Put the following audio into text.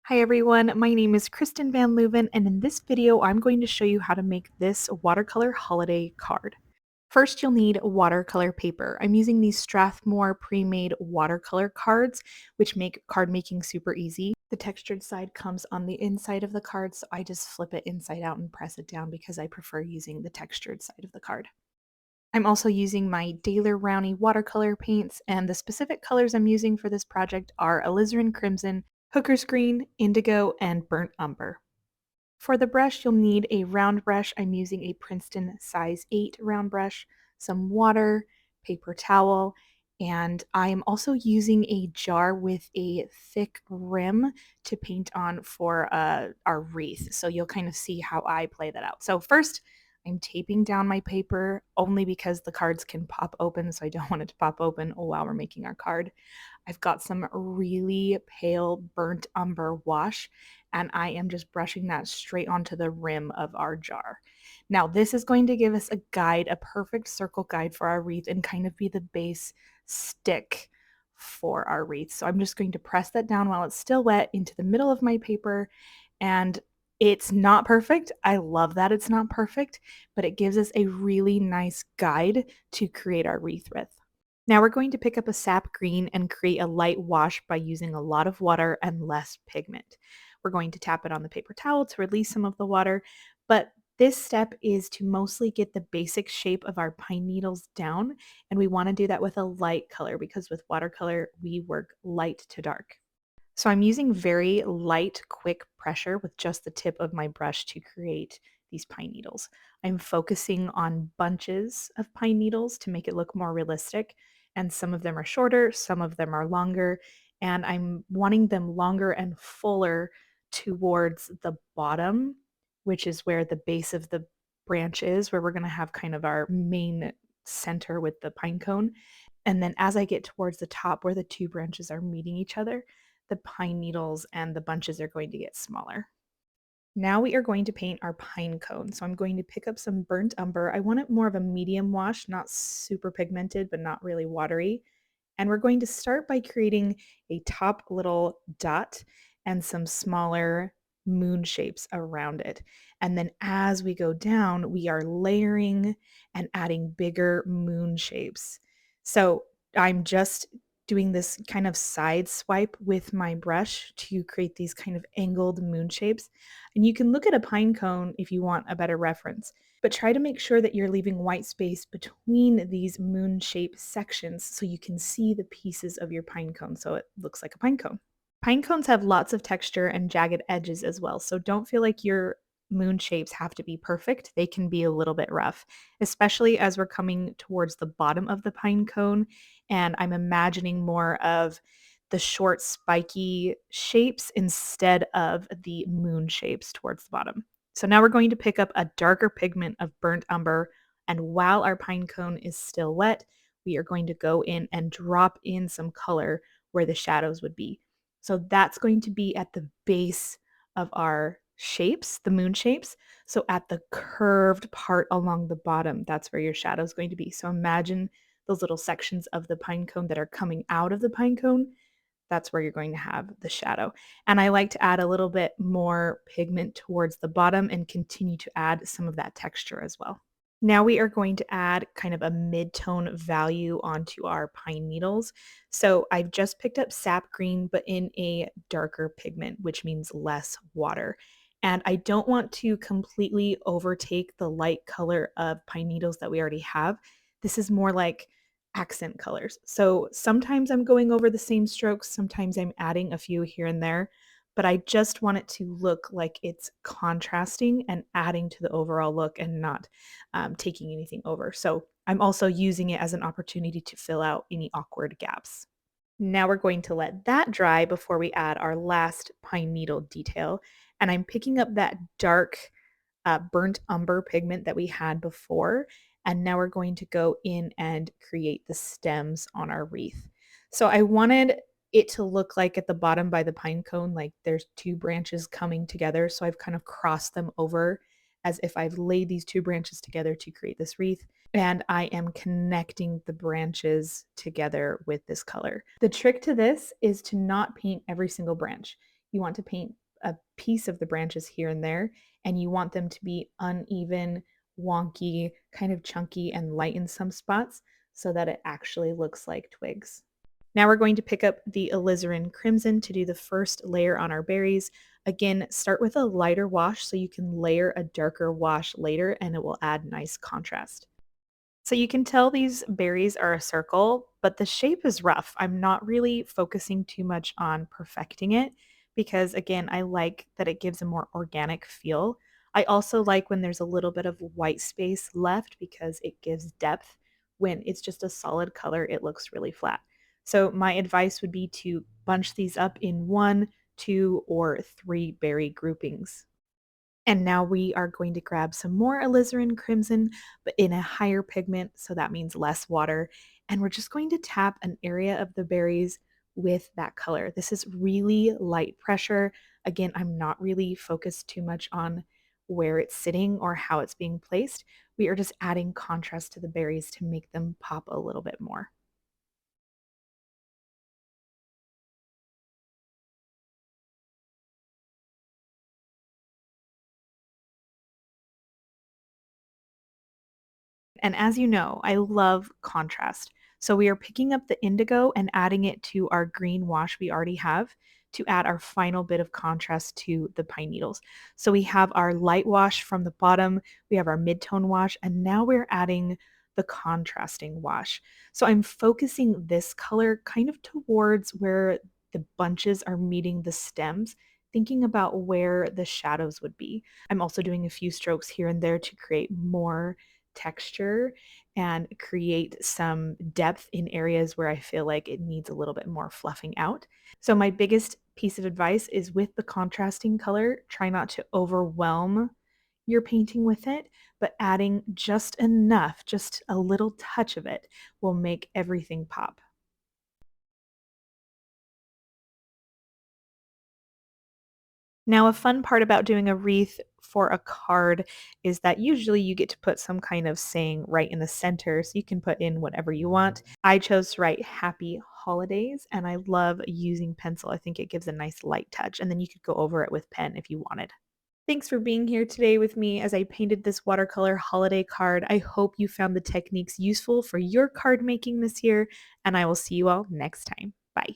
Hi everyone, my name is Kristen Van Leuven, and in this video I'm going to show you how to make this watercolor holiday card. First, you'll need watercolor paper. I'm using these Strathmore pre-made watercolor cards, which make card making super easy. The textured side comes on the inside of the card, so I just flip it inside out and press it down because I prefer using the textured side of the card. I'm also using my Daler Rowney watercolor paints, and the specific colors I'm using for this project are alizarin crimson, hooker's green, indigo, and burnt umber. For the brush, you'll need a round brush. I'm using a Princeton size 8 round brush, some water, paper towel, and I'm also using a jar with a thick rim to paint on for our wreath. So you'll kind of see how I play that out. So first, I'm taping down my paper only because the cards can pop open, so I don't want it to pop open while we're making our card. I've got some really pale burnt umber wash, and I am just brushing that straight onto the rim of our jar. Now, this is going to give us a guide, a perfect circle guide for our wreath, and kind of be the base stick for our wreath. So I'm just going to press that down while it's still wet into the middle of my paper, and it's not perfect. I love that it's not perfect, but it gives us a really nice guide to create our wreath with. Now we're going to pick up a sap green and create a light wash by using a lot of water and less pigment. We're going to tap it on the paper towel to release some of the water, but this step is to mostly get the basic shape of our pine needles down, and we want to do that with a light color because with watercolor, we work light to dark. So I'm using very light, quick pressure with just the tip of my brush to create these pine needles. I'm focusing on bunches of pine needles to make it look more realistic, and some of them are shorter, some of them are longer, and I'm wanting them longer and fuller towards the bottom, which is where the base of the branch is, where we're going to have kind of our main center with the pine cone. And then as I get towards the top where the two branches are meeting each other, the pine needles and the bunches are going to get smaller. Now we are going to paint our pine cone. So I'm going to pick up some burnt umber. I want it more of a medium wash, not super pigmented, but not really watery. And we're going to start by creating a top little dot and some smaller moon shapes around it. And then as we go down, we are layering and adding bigger moon shapes. So I'm just doing this kind of side swipe with my brush to create these kind of angled moon shapes. And you can look at a pine cone if you want a better reference, but try to make sure that you're leaving white space between these moon-shaped sections so you can see the pieces of your pine cone so it looks like a pine cone. Pine cones have lots of texture and jagged edges as well, so don't feel like your moon shapes have to be perfect. They can be a little bit rough, especially as we're coming towards the bottom of the pine cone, and I'm imagining more of the short spiky shapes instead of the moon shapes towards the bottom. So now we're going to pick up a darker pigment of burnt umber, and while our pine cone is still wet, we are going to go in and drop in some color where the shadows would be. So that's going to be at the base of our shapes, the moon shapes. So at the curved part along the bottom, that's where your shadow is going to be. So imagine those little sections of the pine cone that are coming out of the pine cone. That's where you're going to have the shadow. And I like to add a little bit more pigment towards the bottom and continue to add some of that texture as well. Now we are going to add kind of a mid-tone value onto our pine needles. So I've just picked up sap green, but in a darker pigment, which means less water. And I don't want to completely overtake the light color of pine needles that we already have. This is more like accent colors. So sometimes I'm going over the same strokes, sometimes I'm adding a few here and there, but I just want it to look like it's contrasting and adding to the overall look and not taking anything over. So I'm also using it as an opportunity to fill out any awkward gaps. Now we're going to let that dry before we add our last pine needle detail. And I'm picking up that dark burnt umber pigment that we had before. And now we're going to go in and create the stems on our wreath. So I wanted it to look like at the bottom by the pine cone, like there's two branches coming together. So I've kind of crossed them over as if I've laid these two branches together to create this wreath. And I am connecting the branches together with this color. The trick to this is to not paint every single branch. You want to paint a piece of the branches here and there, and you want them to be uneven, wonky, kind of chunky, and light in some spots so that it actually looks like twigs. Now we're going to pick up the alizarin crimson to do the first layer on our berries. Again, start with a lighter wash so you can layer a darker wash later and it will add nice contrast. So you can tell these berries are a circle, but the shape is rough. I'm not really focusing too much on perfecting it because, again, I like that it gives a more organic feel. I also like when there's a little bit of white space left because it gives depth. When it's just a solid color, it looks really flat. So my advice would be to bunch these up in one, two, or three berry groupings. And now we are going to grab some more alizarin crimson, but in a higher pigment, so that means less water. And we're just going to tap an area of the berries with that color. This is really light pressure. Again, I'm not really focused too much on where it's sitting or how it's being placed. We are just adding contrast to the berries to make them pop a little bit more. And as you know, I love contrast. So we are picking up the indigo and adding it to our green wash we already have to add our final bit of contrast to the pine needles. So we have our light wash from the bottom, we have our mid-tone wash, and now we're adding the contrasting wash. So I'm focusing this color kind of towards where the bunches are meeting the stems, thinking about where the shadows would be. I'm also doing a few strokes here and there to create more texture and create some depth in areas where I feel like it needs a little bit more fluffing out. So, my biggest piece of advice is with the contrasting color, try not to overwhelm your painting with it, but adding just enough, just a little touch of it will make everything pop. Now, a fun part about doing a wreath for a card is that usually you get to put some kind of saying right in the center, so you can put in whatever you want. I chose to write happy holidays, and I love using pencil. I think it gives a nice light touch, and then you could go over it with pen if you wanted. Thanks for being here today with me as I painted this watercolor holiday card. I hope you found the techniques useful for your card making this year, and I will see you all next time. Bye.